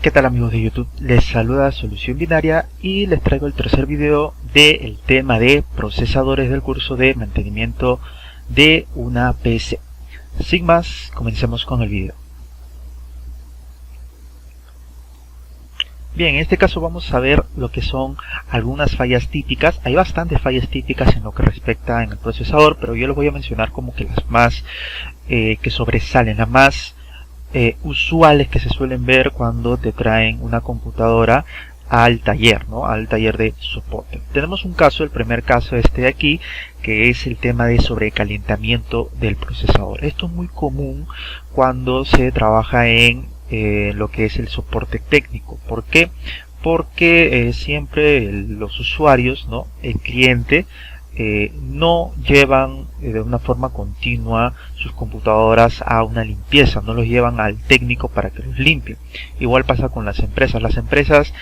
¿Qué tal amigos de YouTube? Les saluda Solución Binaria y les traigo el tercer video del tema de procesadores del curso de mantenimiento de una PC. Sin más, comencemos con el video. Bien, en este caso vamos a ver lo que son algunas fallas típicas. Hay bastantes fallas típicas en lo que respecta en el procesador, pero yo les voy a mencionar como que las más que sobresalen, las más usuales que se suelen ver cuando te traen una computadora al taller, ¿no? Al taller de soporte. Tenemos un caso, el primer caso este de aquí, que es el tema de sobrecalentamiento del procesador. Esto es muy común cuando se trabaja en lo que es el soporte técnico. ¿Por qué? Porque siempre los usuarios, ¿no? El cliente no llevan de una forma continua sus computadoras a una limpieza, no los llevan al técnico para que los limpie. Igual pasa con las empresas. Las empresas,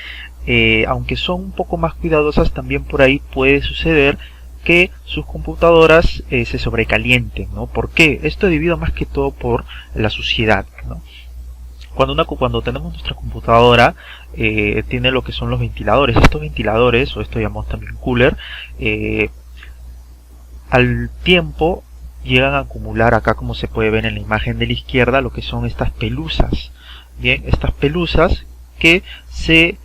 aunque son un poco más cuidadosas, también por ahí puede suceder que sus computadoras se sobrecalienten, ¿no? ¿Por qué? Esto es debido más que todo por la suciedad, ¿no? Cuando tenemos nuestra computadora, tiene lo que son los ventiladores. Estos ventiladores, o esto llamamos también cooler, al tiempo llegan a acumular, acá como se puede ver en la imagen de la izquierda, lo que son estas pelusas. Bien, estas pelusas que se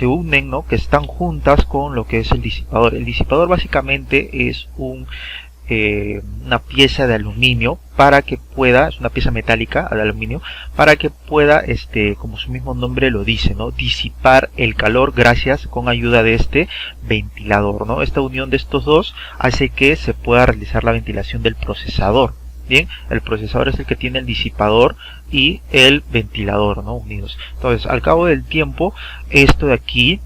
unen, ¿no? Que están juntas con lo que es el disipador. El disipador básicamente es una pieza de aluminio para que pueda, es una pieza metálica de aluminio, para que pueda, como su mismo nombre lo dice, ¿no? Disipar el calor gracias con ayuda de este ventilador, ¿no? Esta unión de estos dos hace que se pueda realizar la ventilación del procesador. Bien, el procesador es el que tiene el disipador y el ventilador, ¿no? Unidos. Entonces, al cabo del tiempo, esto de aquí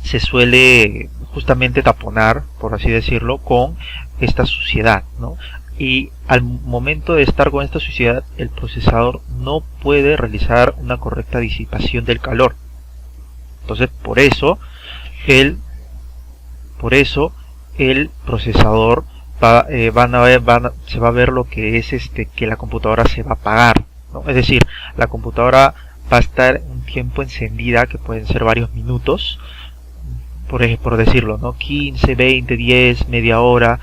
se suele justamente taponar, por así decirlo, con esta suciedad, ¿no? Y al momento de estar con esta suciedad, el procesador no puede realizar una correcta disipación del calor. Entonces, por eso el procesador se va a ver lo que es que la computadora se va a apagar, ¿no? Es decir, la computadora va a estar un tiempo encendida, que pueden ser varios minutos, por decirlo, ¿no? 15, 20, 10, media hora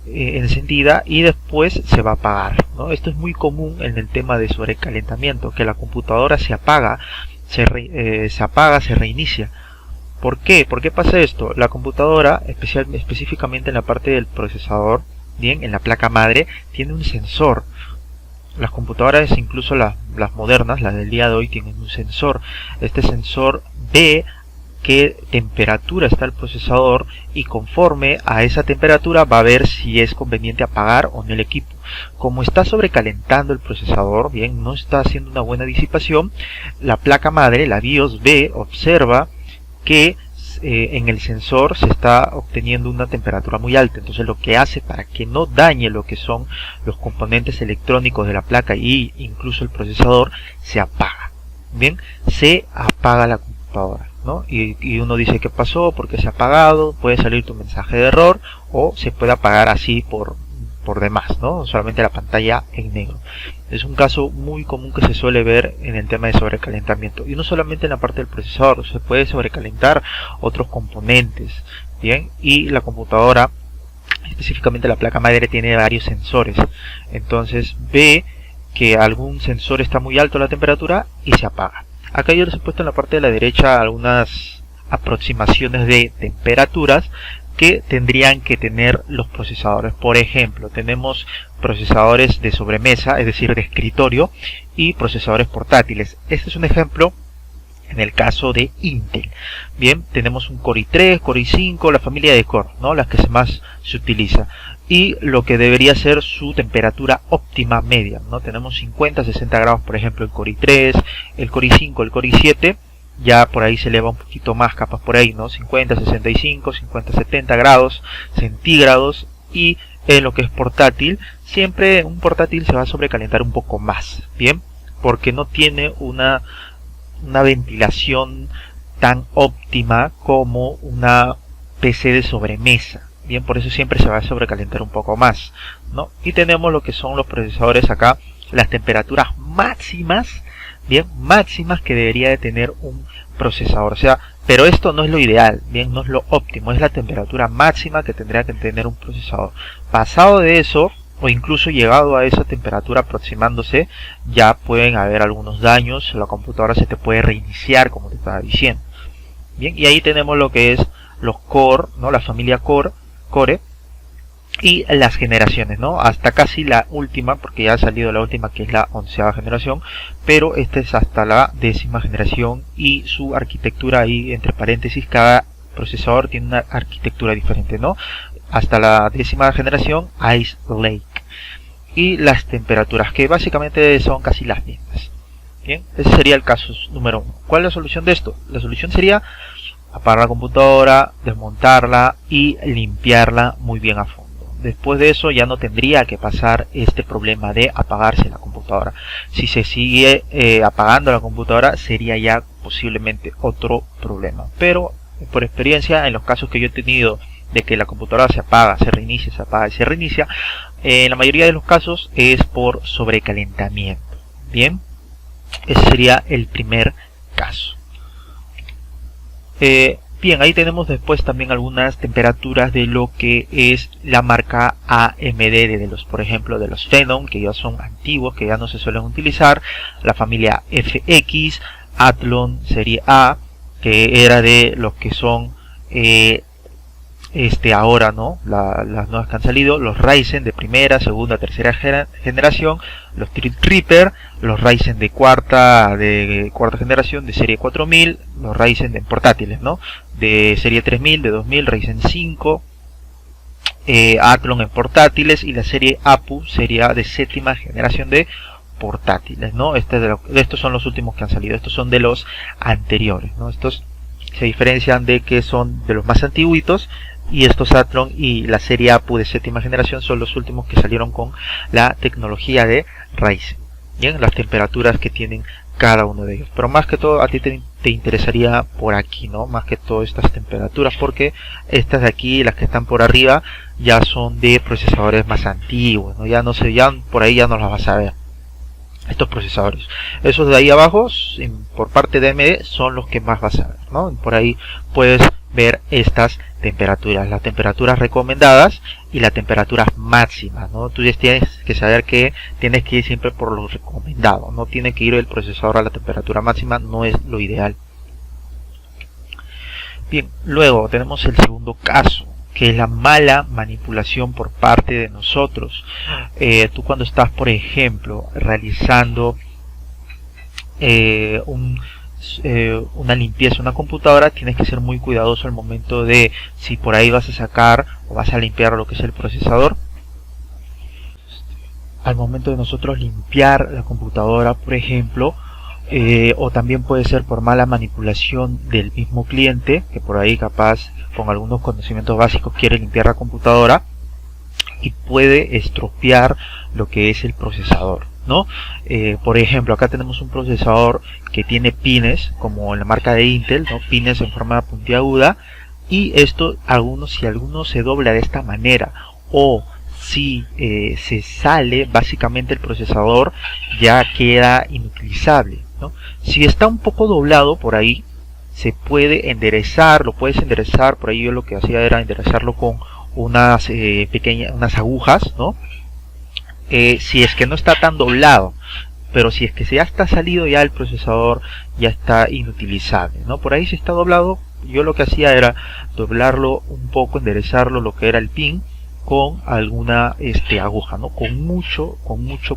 encendida, y después se va a apagar, ¿no? Esto es muy común en el tema de sobrecalentamiento, que la computadora se apaga, se reinicia. ¿Por qué? ¿Por qué pasa esto? La computadora, específicamente en la parte del procesador, bien, en la placa madre, tiene un sensor. Las computadoras, incluso las modernas, las del día de hoy, tienen un sensor. Este sensor ve qué temperatura está el procesador y conforme a esa temperatura va a ver si es conveniente apagar o no el equipo. Como está sobrecalentando el procesador, bien, no está haciendo una buena disipación, la placa madre, la BIOS, observa que en el sensor se está obteniendo una temperatura muy alta. Entonces lo que hace, para que no dañe lo que son los componentes electrónicos de la placa y incluso el procesador, se apaga. Bien, se apaga la computadora, ¿no? Y uno dice, ¿qué pasó? ¿Por qué se ha apagado? Puede salir tu mensaje de error, o se puede apagar así por demás, ¿no? Solamente la pantalla en negro. Es un caso muy común que se suele ver en el tema de sobrecalentamiento, y no solamente en la parte del procesador, se puede sobrecalentar otros componentes, bien, y la computadora, específicamente la placa madre, tiene varios sensores. Entonces ve que algún sensor está muy alto la temperatura y se apaga. Acá yo les he puesto en la parte de la derecha algunas aproximaciones de temperaturas que tendrían que tener los procesadores. Por ejemplo, tenemos procesadores de sobremesa, es decir, de escritorio, y procesadores portátiles. Este es un ejemplo en el caso de Intel. Bien, tenemos un Core i3, Core i5, la familia de Core, ¿no? Las que más se utiliza. Y lo que debería ser su temperatura óptima media, ¿no? Tenemos 50, 60 grados, por ejemplo, el Core i3, el Core i5, el Core i7, ya por ahí se eleva un poquito más, capaz por ahí, ¿no? 50, 65, 50, 70 grados centígrados. Y en lo que es portátil, siempre un portátil se va a sobrecalentar un poco más, ¿bien? Porque no tiene una ventilación tan óptima como una PC de sobremesa. Bien, por eso siempre se va a sobrecalentar un poco más, ¿no? Y tenemos lo que son los procesadores acá las temperaturas máximas, bien, máximas que debería de tener un procesador. O sea, pero esto no es lo ideal, bien, no es lo óptimo, es la temperatura máxima que tendría que tener un procesador. Pasado de eso, o incluso llegado a esa temperatura aproximándose, ya pueden haber algunos daños, la computadora se te puede reiniciar, como te estaba diciendo. Bien, y ahí tenemos lo que es los Core, ¿no? La familia Core, y las generaciones, ¿no? Hasta casi la última, porque ya ha salido la última, que es la 11ª generación, pero esta es hasta la 10ª generación, y su arquitectura ahí, entre paréntesis, cada procesador tiene una arquitectura diferente, ¿no? Hasta la 10ª generación, Ice Lake. Y las temperaturas, que básicamente son casi las mismas. Bien, ese sería el caso número 1. ¿Cuál es la solución de esto? La solución sería apagar la computadora, desmontarla y limpiarla muy bien a fondo. Después de eso ya no tendría que pasar este problema de apagarse la computadora. Si se sigue apagando la computadora, sería ya posiblemente otro problema. Pero por experiencia, en los casos que yo he tenido de que la computadora se apaga, se reinicia, se apaga y se reinicia, en la mayoría de los casos es por sobrecalentamiento. Bien, ese sería el primer caso. Bien, ahí tenemos después también algunas temperaturas de lo que es la marca AMD, de los, por ejemplo, de los Phenom, que ya son antiguos, que ya no se suelen utilizar, la familia FX, Athlon serie A, que era de los que son ahora, ¿no? Las nuevas que han salido, los Ryzen de primera, segunda, tercera generación, los Threadripper, los Ryzen de cuarta generación de serie 4000, los Ryzen de portátiles, ¿no? De serie 3000, de 2000, Ryzen 5, Athlon en portátiles, y la serie APU sería de 7ª generación de portátiles, ¿no? Estos son los últimos que han salido, estos son de los anteriores, ¿no? Estos se diferencian de que son de los más antiguitos, y estos Athlon y la serie APU de 7ª generación son los últimos que salieron con la tecnología de Ryzen. Bien, las temperaturas que tienen cada uno de ellos. Pero más que todo a ti te interesaría por aquí, ¿no? Más que todo estas temperaturas, porque estas de aquí, las que están por arriba, ya son de procesadores más antiguos, ¿no? Ya no sé, ya por ahí ya no las vas a ver. Estos procesadores, esos de ahí abajo, por parte de AMD, son los que más vas a ver, ¿no? Por ahí puedes ver estas temperaturas, las temperaturas recomendadas y las temperaturas máximas, ¿no? Tú ya tienes que saber que tienes que ir siempre por lo recomendado, no tiene que ir el procesador a la temperatura máxima, no es lo ideal. Bien, luego tenemos el segundo caso, que es la mala manipulación por parte de nosotros. Tú cuando estás, por ejemplo, realizando una limpieza de una computadora, tienes que ser muy cuidadoso al momento de, si por ahí vas a sacar o vas a limpiar lo que es el procesador. Al momento de nosotros limpiar la computadora, por ejemplo, o también puede ser por mala manipulación del mismo cliente, que por ahí capaz con algunos conocimientos básicos quiere limpiar la computadora y puede estropear lo que es el procesador, ¿no? Por ejemplo, acá tenemos un procesador que tiene pines, como en la marca de Intel, ¿no? Pines en forma puntiaguda, y esto, si alguno se dobla de esta manera, o si se sale, básicamente el procesador ya queda inutilizable, ¿no? Si está un poco doblado por ahí, se puede enderezar, lo puedes enderezar. Por ahí yo lo que hacía era enderezarlo con unas unas agujas, ¿no? Si es que no está tan doblado, pero si es que ya está salido, ya el procesador ya está inutilizable, ¿no? Por ahí si está doblado, yo lo que hacía era doblarlo un poco, enderezarlo, lo que era el pin, con alguna aguja, ¿no? Con mucho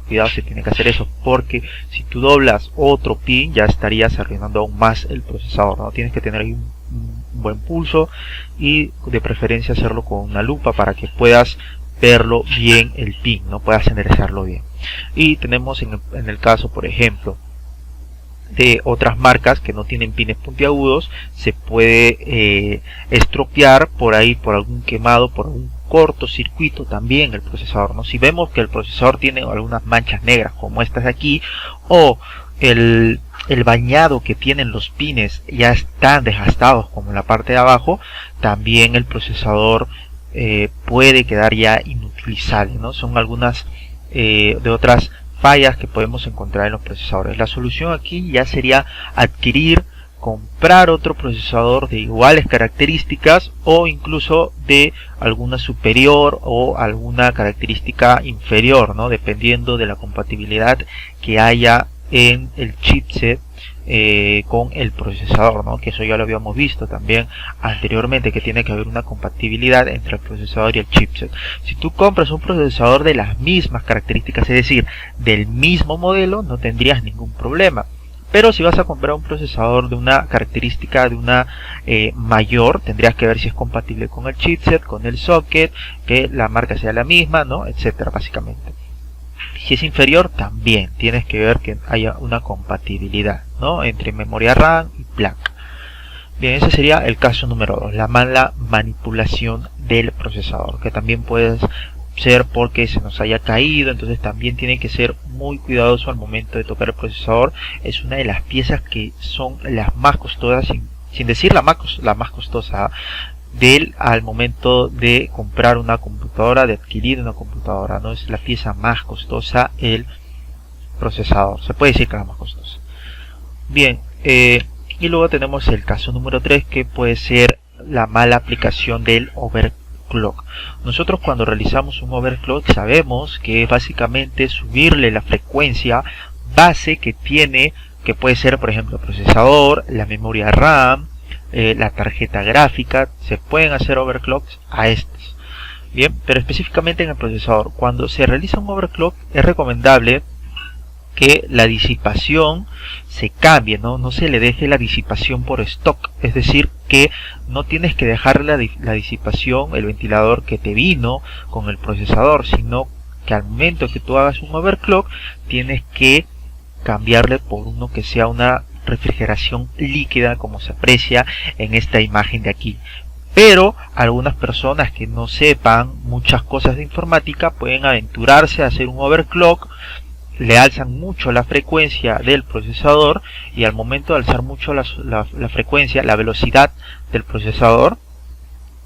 cuidado se tiene que hacer eso, porque si tú doblas otro pin ya estarías arruinando aún más el procesador, ¿no? Tienes que tener ahí un buen pulso, y de preferencia hacerlo con una lupa para que puedas verlo bien el pin, no puedas enderezarlo bien. Y tenemos en el caso, por ejemplo, de otras marcas que no tienen pines puntiagudos, se puede estropear por ahí, por algún quemado, por algún cortocircuito también el procesador, ¿no? Si vemos que el procesador tiene algunas manchas negras como estas de aquí, o el bañado que tienen los pines ya están desgastados como en la parte de abajo, también el procesador puede quedar ya inutilizable, ¿no? Son algunas de otras fallas que podemos encontrar en los procesadores. La solución aquí ya sería comprar otro procesador de iguales características o incluso de alguna superior o alguna característica inferior, ¿no? Dependiendo de la compatibilidad que haya en el chipset con el procesador, ¿no? Que eso ya lo habíamos visto también anteriormente, que tiene que haber una compatibilidad entre el procesador y el chipset. Si tú compras un procesador de las mismas características, es decir, del mismo modelo, no tendrías ningún problema. Pero si vas a comprar un procesador de una característica de una mayor, tendrías que ver si es compatible con el chipset, con el socket, que la marca sea la misma, ¿no? Etcétera, básicamente. Si es inferior, también tienes que ver que haya una compatibilidad, ¿no? Entre memoria RAM y placa. Bien, ese sería el caso número 2, la mala manipulación del procesador, que también puede ser porque se nos haya caído, entonces también tiene que ser muy cuidadoso al momento de tocar el procesador. Es una de las piezas que son las más costosas, sin decir la más costosa al momento de comprar una computadora, de adquirir una computadora, ¿no? Es la pieza más costosa, el procesador, se puede decir que es la más costosa. Bien, y luego tenemos el caso número 3, que puede ser la mala aplicación del overclock. Nosotros cuando realizamos un overclock sabemos que es básicamente subirle la frecuencia base que tiene, que puede ser por ejemplo el procesador, la memoria RAM, la tarjeta gráfica. Se pueden hacer overclocks a estos. Bien, pero específicamente en el procesador, cuando se realiza un overclock es recomendable que la disipación se cambie, no se le deje la disipación por stock, es decir, que no tienes que dejar la disipación, el ventilador que te vino con el procesador, sino que al momento que tú hagas un overclock tienes que cambiarle por uno que sea una refrigeración líquida, como se aprecia en esta imagen de aquí. Pero algunas personas que no sepan muchas cosas de informática pueden aventurarse a hacer un overclock, le alzan mucho la frecuencia del procesador y al momento de alzar mucho la frecuencia, la velocidad del procesador,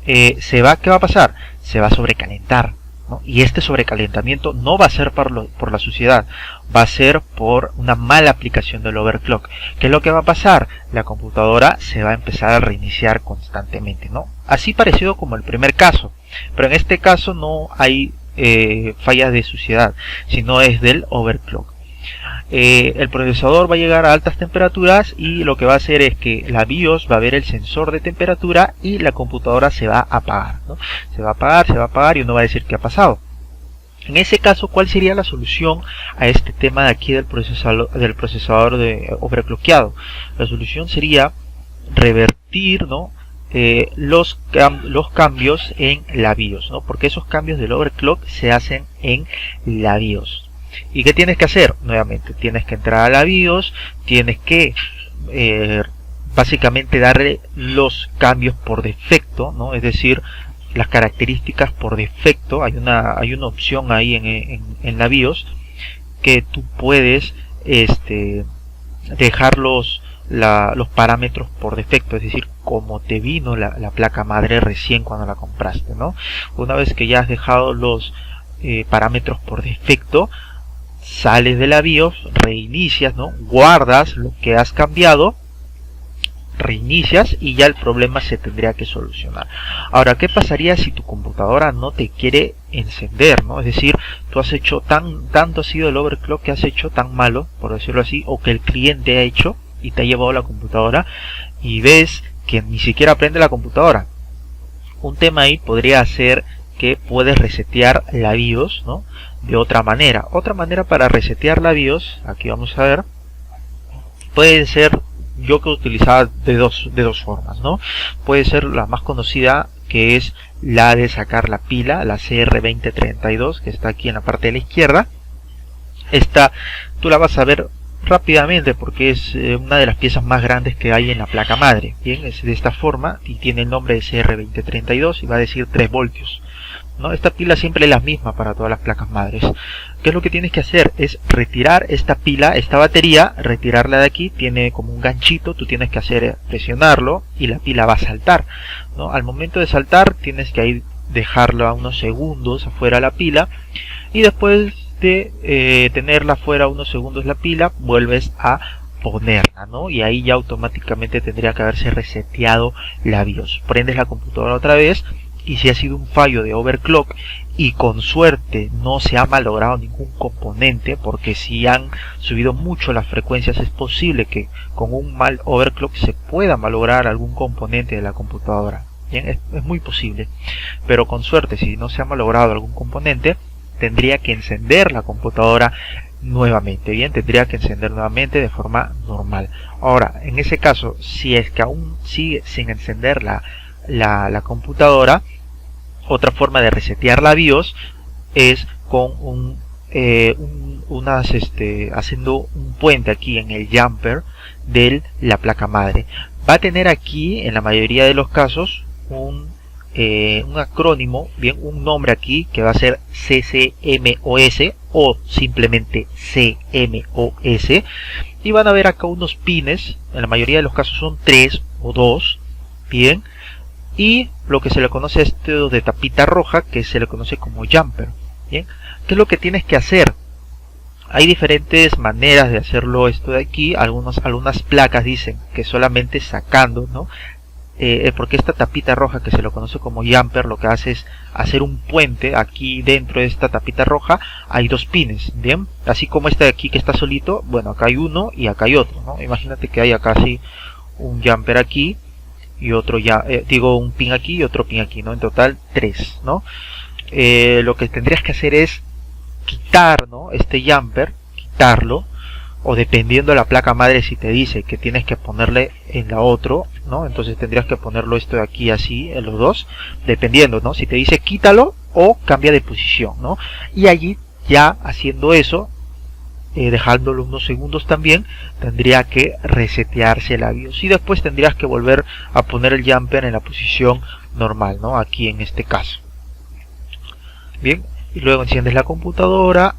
¿qué va a pasar? Se va a sobrecalentar, ¿no? Y este sobrecalentamiento no va a ser por la suciedad, va a ser por una mala aplicación del overclock. ¿Qué es lo que va a pasar? La computadora se va a empezar a reiniciar constantemente, ¿no? Así parecido como el primer caso, pero en este caso no hay fallas de suciedad, sino es del overclock. El procesador va a llegar a altas temperaturas y lo que va a hacer es que la BIOS va a ver el sensor de temperatura y la computadora se va a apagar, ¿no? Se va a apagar y uno va a decir qué ha pasado. En ese caso, ¿cuál sería la solución a este tema de aquí del procesador de overclockeado? La solución sería revertir, ¿no? Los cambios en la BIOS, ¿no? Porque esos cambios del overclock se hacen en la BIOS. ¿Y qué tienes que hacer? Nuevamente, tienes que entrar a la BIOS, tienes que básicamente darle los cambios por defecto, ¿no? Es decir, las características por defecto. Hay una opción ahí en la BIOS que tú puedes dejar los parámetros por defecto, es decir, como te vino la placa madre recién cuando la compraste, ¿no? Una vez que ya has dejado los parámetros por defecto, sales de la BIOS, reinicias, ¿no? Guardas lo que has cambiado, reinicias y ya el problema se tendría que solucionar. Ahora, ¿qué pasaría si tu computadora no te quiere encender, ¿no? Es decir, tú has hecho tanto ha sido el overclock que has hecho tan malo, por decirlo así, o que el cliente ha hecho y te ha llevado la computadora y ves que ni siquiera prende la computadora? Un tema ahí podría ser que puedes resetear la BIOS, ¿no? De otra manera. Otra manera para resetear la BIOS, aquí vamos a ver, puede ser, yo que utilizaba de dos formas, ¿no? Puede ser la más conocida, que es la de sacar la pila, la CR2032, que está aquí en la parte de la izquierda. Esta tú la vas a ver rápidamente porque es una de las piezas más grandes que hay en la placa madre. Bien, es de esta forma y tiene el nombre de CR2032 y va a decir 3 voltios, ¿no? Esta pila siempre es la misma para todas las placas madres. ¿Qué es lo que tienes que hacer? Es retirar esta pila, esta batería, retirarla de aquí. Tiene como un ganchito, tú tienes que hacer presionarlo y la pila va a saltar, ¿no? Al momento de saltar tienes que ahí dejarlo a unos segundos afuera la pila y después de tenerla fuera unos segundos la pila, vuelves a ponerla, ¿no? Y ahí ya automáticamente tendría que haberse reseteado la BIOS. Prendes la computadora otra vez, y si ha sido un fallo de overclock y con suerte no se ha malogrado ningún componente, porque si han subido mucho las frecuencias es posible que con un mal overclock se pueda malograr algún componente de la computadora. Bien, es muy posible, pero con suerte, si no se ha malogrado algún componente, tendría que encender la computadora nuevamente. Bien, tendría que encender nuevamente de forma normal. Ahora, en ese caso, si es que aún sigue sin encender la computadora, otra forma de resetear la BIOS es con haciendo un puente aquí en el jumper de la placa madre. Va a tener aquí, en la mayoría de los casos, un acrónimo, bien, un nombre aquí que va a ser CCMOS o simplemente CMOS, y van a ver acá unos pines, en la mayoría de los casos son 3 o 2, bien, y lo que se le conoce a esto de tapita roja, que se le conoce como jumper. Bien, ¿qué es lo que tienes que hacer? Hay diferentes maneras de hacerlo esto de aquí. Algunas placas dicen que solamente sacando, ¿no? Porque esta tapita roja, que se lo conoce como jumper, lo que hace es hacer un puente. Aquí dentro de esta tapita roja hay dos pines, bien, así como este de aquí que está solito. Bueno, acá hay uno y acá hay otro, ¿no? Imagínate que hay acá así un jumper aquí y otro un pin aquí y otro pin aquí, ¿no? En total 3, ¿no? Lo que tendrías que hacer es quitar, ¿no? Este jumper, quitarlo, o dependiendo de la placa madre, si te dice que tienes que ponerle en la otro, ¿no? Entonces tendrías que ponerlo esto de aquí así, en los dos, dependiendo, ¿no? Si te dice quítalo o cambia de posición, ¿no? Y allí ya haciendo eso, dejándolo unos segundos también, tendría que resetearse la BIOS y después tendrías que volver a poner el jumper en la posición normal, ¿no? Aquí en este caso. Bien, y luego enciendes la computadora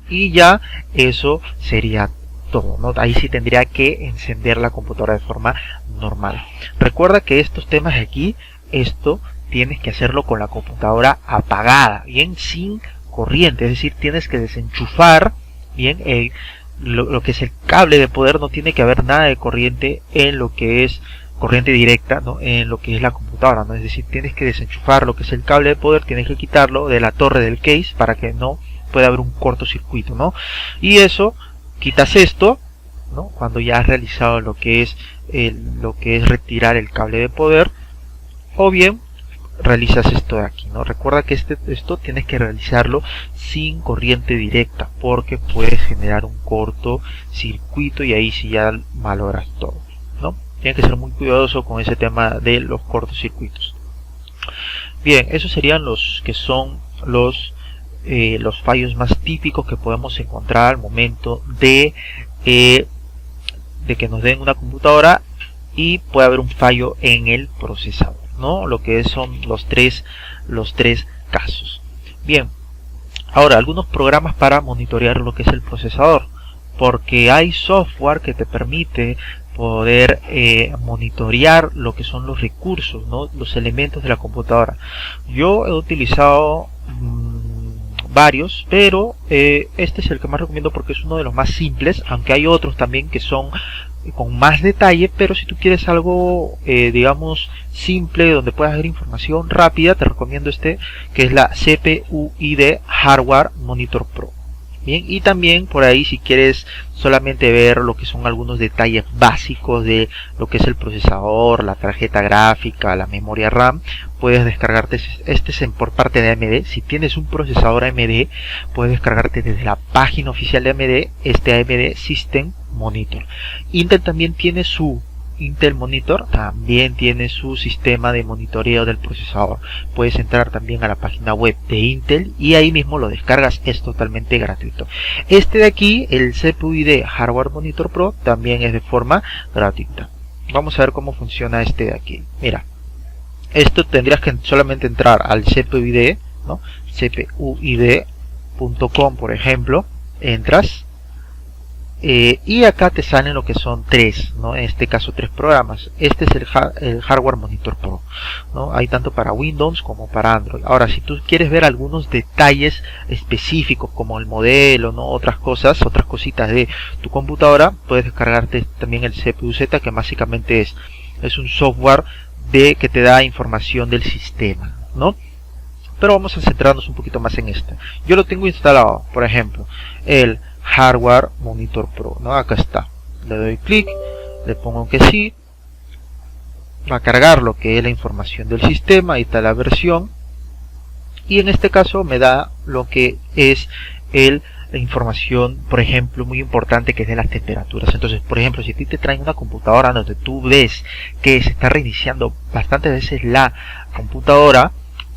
y ya eso sería todo, ¿no? Ahí sí tendría que encender la computadora de forma normal. Recuerda que estos temas de aquí, esto tienes que hacerlo con la computadora apagada, bien, sin corriente, es decir, tienes que desenchufar bien lo que es el cable de poder. No tiene que haber nada de corriente en lo que es corriente directa, ¿no? En lo que es la computadora, ¿no? Es decir, tienes que desenchufar lo que es el cable de poder, tienes que quitarlo de la torre del case para que no pueda haber un cortocircuito, ¿no? Y eso, quitas esto, ¿no? Cuando ya has realizado lo que es retirar el cable de poder, o bien realizas esto de aquí, ¿no? Recuerda que esto tienes que realizarlo sin corriente directa, porque puedes generar un cortocircuito y ahí sí ya malogras todo, ¿no? Tienes que ser muy cuidadoso con ese tema de los cortocircuitos. Bien, esos serían los que son los fallos más típicos que podemos encontrar al momento de que nos den una computadora y puede haber un fallo en el procesador, ¿no? Lo que son los tres casos. Bien, ahora algunos programas para monitorear lo que es el procesador, porque hay software que te permite poder monitorear lo que son los recursos, ¿no? Los elementos de la computadora. Yo he utilizado varios, pero este es el que más recomiendo porque es uno de los más simples, aunque hay otros también que son con más detalle, pero si tú quieres algo digamos simple, donde puedas ver información rápida, te recomiendo este, que es la CPUID Hardware Monitor Pro. Bien, y también por ahí, si quieres solamente ver lo que son algunos detalles básicos de lo que es el procesador, la tarjeta gráfica, la memoria RAM, puedes descargarte por parte de AMD. Si tienes un procesador AMD, puedes descargarte desde la página oficial de AMD este AMD System Monitor. Intel también tiene su Intel Monitor, también tiene su sistema de monitoreo del procesador. Puedes entrar también a la página web de Intel y ahí mismo lo descargas, es totalmente gratuito. Este de aquí, el CPUID Hardware Monitor Pro, también es de forma gratuita. Vamos a ver cómo funciona este de aquí. Mira, esto tendrías que solamente entrar al CPUID, ¿no? CPUID.com, por ejemplo, entras y acá te salen lo que son tres, ¿no? En este caso tres programas. Este es el Hardware Monitor Pro, ¿no? Hay tanto para Windows como para Android. Ahora, si tú quieres ver algunos detalles específicos como el modelo, ¿no? Otras cositas de tu computadora, puedes descargarte también el CPU-Z, que básicamente es un software que te da información del sistema, ¿no? Pero vamos a centrarnos un poquito más en este. Yo lo tengo instalado, por ejemplo, el Hardware Monitor Pro, ¿no? Acá está. Le doy clic, le pongo que sí. Va a cargar lo que es la información del sistema. Ahí está la versión. Y en este caso me da lo que es la información, por ejemplo, muy importante, que es de las temperaturas. Entonces, por ejemplo, si a ti te traen una computadora donde tú ves que se está reiniciando bastantes veces la computadora,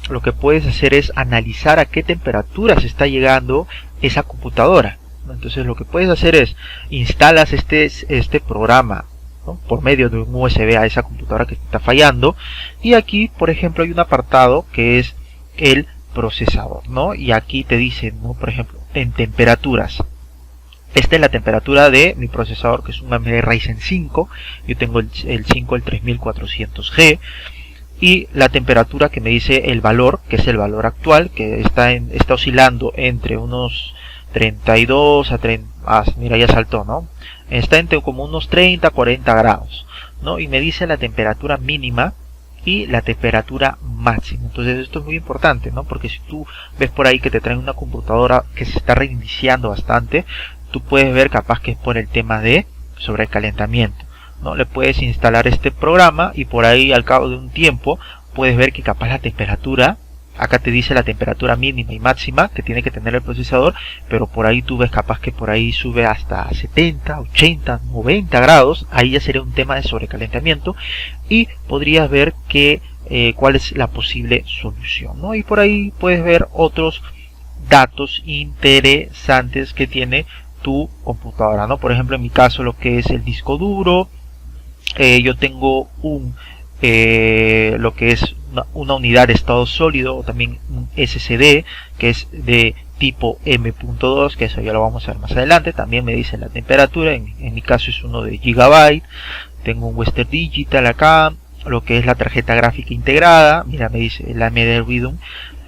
lo que puedes hacer es analizar a qué temperatura se está llegando esa computadora. Entonces lo que puedes hacer es instalas este programa, ¿no? Por medio de un USB a esa computadora que está fallando, y aquí por ejemplo hay un apartado que es el procesador, ¿no? Y aquí te dice, ¿no? Por ejemplo, en temperaturas. Esta es la temperatura de mi procesador, que es un AMD Ryzen 5. Yo tengo el 5, el 3400G. Y la temperatura que me dice el valor, que es el valor actual, que está oscilando entre unos 32 a 30, mira, ya saltó, ¿no? Está entre como unos 30 a 40 grados, ¿no? Y me dice la temperatura mínima y la temperatura máxima. Entonces esto es muy importante, ¿no? Porque si tú ves por ahí que te traen una computadora que se está reiniciando bastante, tú puedes ver capaz que es por el tema de sobrecalentamiento, ¿no? Le puedes instalar este programa y por ahí al cabo de un tiempo puedes ver que capaz la temperatura, acá te dice la temperatura mínima y máxima que tiene que tener el procesador, pero por ahí tú ves capaz que por ahí sube hasta 70, 80, 90 grados. Ahí ya sería un tema de sobrecalentamiento y podrías ver cuál es la posible solución, ¿no? Y por ahí puedes ver otros datos interesantes que tiene tu computadora, ¿no? Por ejemplo, en mi caso lo que es el disco duro. Yo tengo lo que es una unidad de estado sólido, o también un SSD que es de tipo M.2, que eso ya lo vamos a ver más adelante. También me dice la temperatura, en mi caso es uno de Gigabyte. Tengo un Western Digital acá, lo que es la tarjeta gráfica integrada. Mira, me dice la AMD Radeon,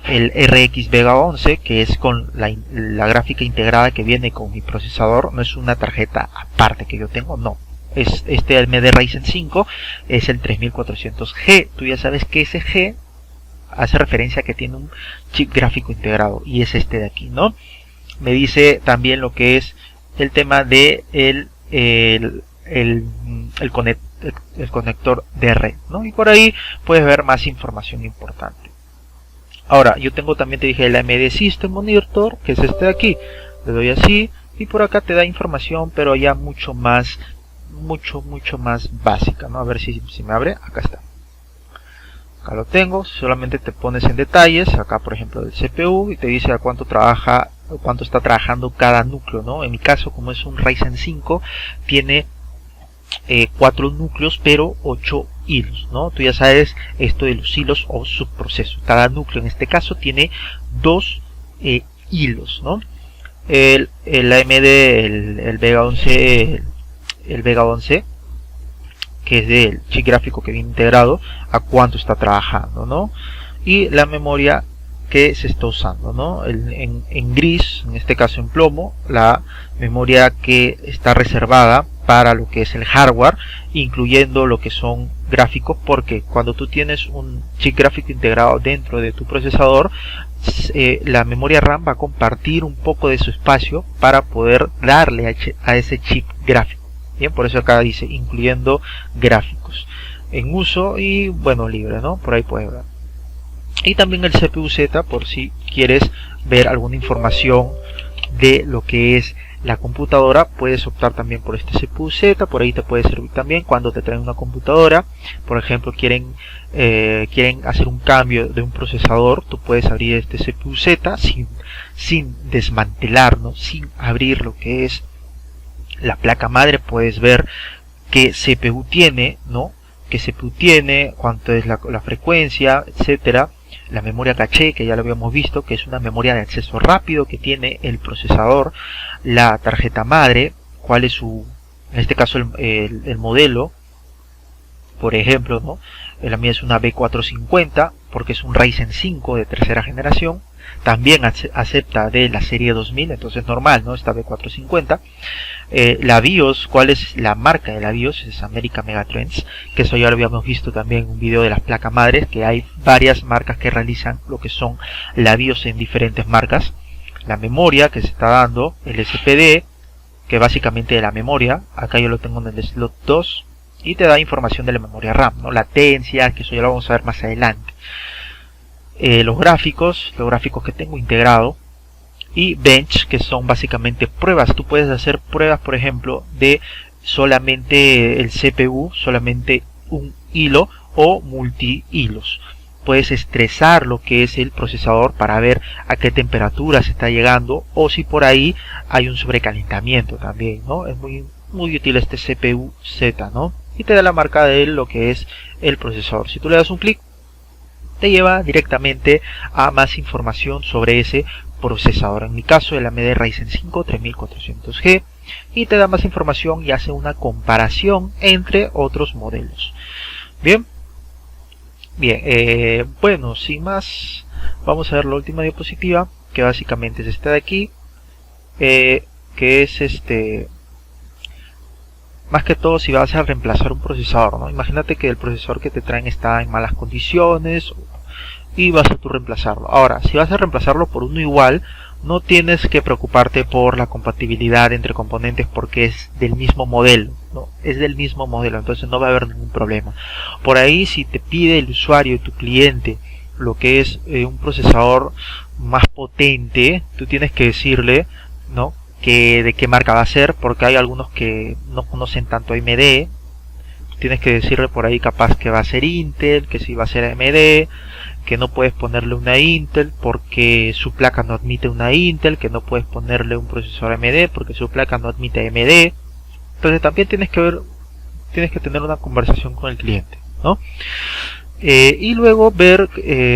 el RX Vega 11, que es con la gráfica integrada que viene con mi procesador. No es una tarjeta aparte que yo tengo, no. Es este AMD Ryzen 5, es el 3400G. Tú ya sabes que ese G hace referencia a que tiene un chip gráfico integrado, y es este de aquí, ¿no? Me dice también lo que es el tema de el conector de red, ¿no? Y por ahí puedes ver más información importante. Ahora, yo tengo también, te dije, el AMD System Monitor, que es este de aquí. Le doy así y por acá te da información, pero ya mucho más básica, ¿no? A ver si me abre. Acá está. Acá lo tengo. Solamente te pones en detalles. Acá, por ejemplo, del CPU, y te dice a cuánto está trabajando cada núcleo, ¿no? En mi caso, como es un Ryzen 5, tiene 4 núcleos, pero 8 hilos, ¿no? Tú ya sabes esto de los hilos o subprocesos. Cada núcleo en este caso tiene 2 hilos, ¿no? El AMD, el Vega 11, el Vega 11, que es del chip gráfico que viene integrado, a cuánto está trabajando, ¿no? Y la memoria que se está usando, ¿no? En gris, en este caso en plomo, la memoria que está reservada para lo que es el hardware, incluyendo lo que son gráficos, porque cuando tú tienes un chip gráfico integrado dentro de tu procesador, la memoria RAM va a compartir un poco de su espacio para poder darle a ese chip gráfico. Bien, por eso acá dice incluyendo gráficos en uso y bueno, libre, ¿no? Por ahí puedes ver. Y también el CPU-Z, por si quieres ver alguna información de lo que es la computadora, puedes optar también por este CPU-Z. Por ahí te puede servir también cuando te traen una computadora. Por ejemplo, quieren hacer un cambio de un procesador, tú puedes abrir este CPU-Z sin desmantelar, ¿no? Sin abrir lo que es la placa madre. Puedes ver qué CPU tiene, ¿no? Qué CPU tiene, cuánto es la frecuencia, etcétera. La memoria caché, que ya lo habíamos visto, que es una memoria de acceso rápido que tiene el procesador. La tarjeta madre, cuál es su, en este caso el modelo. Por ejemplo, ¿no? La mía es una B450 porque es un Ryzen 5 de tercera generación. También acepta de la serie 2000, entonces normal, ¿no? Esta B450. La BIOS, ¿cuál es la marca de la BIOS? Es American Megatrends, que eso ya lo habíamos visto también en un video de las placas madres, que hay varias marcas que realizan lo que son la BIOS en diferentes marcas. La memoria que se está dando, el SPD, que básicamente de la memoria, acá yo lo tengo en el slot 2, y te da información de la memoria RAM, ¿no? Latencia, que eso ya lo vamos a ver más adelante. Los gráficos que tengo integrado, y bench, que son básicamente pruebas. Tú puedes hacer pruebas, por ejemplo, de solamente el CPU, solamente un hilo o multi hilos. Puedes estresar lo que es el procesador para ver a qué temperatura se está llegando, o si por ahí hay un sobrecalentamiento también, ¿no? Es muy útil este CPU Z, ¿no? Y te da la marca de lo que es el procesador. Si tú le das un clic, te lleva directamente a más información sobre ese procesador. En mi caso, el AMD Ryzen 5 3400G, y te da más información y hace una comparación entre otros modelos. Bien, bueno, sin más, vamos a ver la última diapositiva, que básicamente es esta de aquí, que es más que todo si vas a reemplazar un procesador, ¿no? Imagínate que el procesador que te traen está en malas condiciones y vas a tú reemplazarlo. Ahora, si vas a reemplazarlo por uno igual, no tienes que preocuparte por la compatibilidad entre componentes porque es del mismo modelo, ¿no? Es del mismo modelo, entonces no va a haber ningún problema. Por ahí, si te pide el usuario, tu cliente, lo que es un procesador más potente, tú tienes que decirle, ¿no?, que de qué marca va a ser, porque hay algunos que no conocen tanto AMD. Tienes que decirle por ahí capaz que va a ser Intel, que si va a ser AMD, que no puedes ponerle una Intel porque su placa no admite una Intel, que no puedes ponerle un procesador AMD porque su placa no admite AMD. Entonces también tienes que tener una conversación con el cliente, ¿no? Y luego ver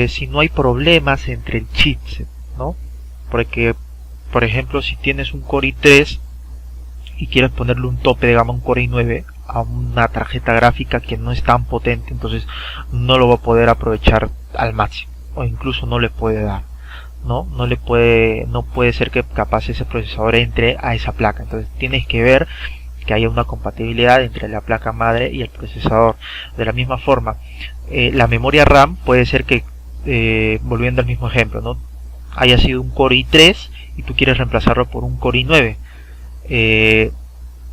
si no hay problemas entre el chipset, ¿no? Porque, por ejemplo, si tienes un Core i3 y quieres ponerle un tope de gama, un Core i9, a una tarjeta gráfica que no es tan potente, entonces no lo va a poder aprovechar al máximo, o incluso no le puede dar, no puede ser que capaz ese procesador entre a esa placa. Entonces tienes que ver que haya una compatibilidad entre la placa madre y el procesador. De la misma forma, la memoria RAM puede ser que, volviendo al mismo ejemplo, ¿no?, haya sido un Core i3 y tú quieres reemplazarlo por un Core i9,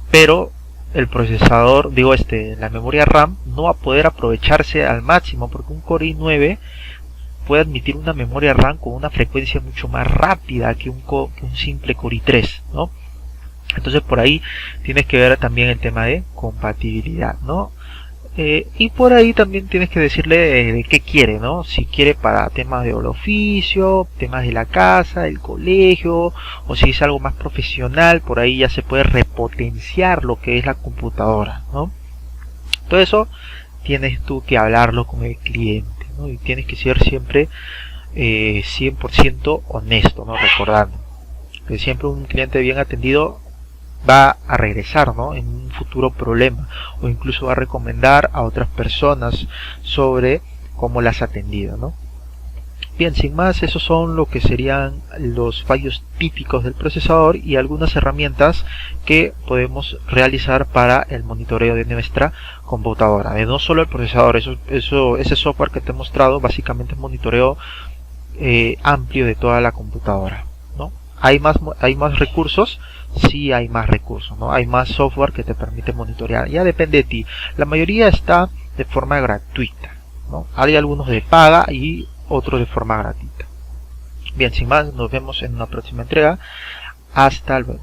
pero el procesador, la memoria RAM no va a poder aprovecharse al máximo porque un Core i9 puede admitir una memoria RAM con una frecuencia mucho más rápida que un simple Core i3, ¿no? Entonces por ahí tienes que ver también el tema de compatibilidad, ¿no? Y por ahí también tienes que decirle de qué quiere, ¿no? Si quiere para temas de oficio, temas de la casa, del colegio, o si es algo más profesional, por ahí ya se puede repotenciar lo que es la computadora, ¿no? Todo eso tienes tú que hablarlo con el cliente, ¿no? Y tienes que ser siempre 100% honesto, ¿no? Recordando que siempre un cliente bien atendido va a regresar, ¿no?, en un futuro problema, o incluso va a recomendar a otras personas sobre cómo las ha atendido, ¿no? Bien, sin más, esos son lo que serían los fallos típicos del procesador y algunas herramientas que podemos realizar para el monitoreo de nuestra computadora. De no solo el procesador, ese software que te he mostrado básicamente es monitoreo amplio de toda la computadora, ¿no? Hay más recursos. Sí, hay más recursos, ¿no? Hay más software que te permite monitorear. Ya depende de ti. La mayoría está de forma gratuita, ¿no? Hay algunos de paga y otros de forma gratuita. Bien, sin más, nos vemos en una próxima entrega. Hasta luego.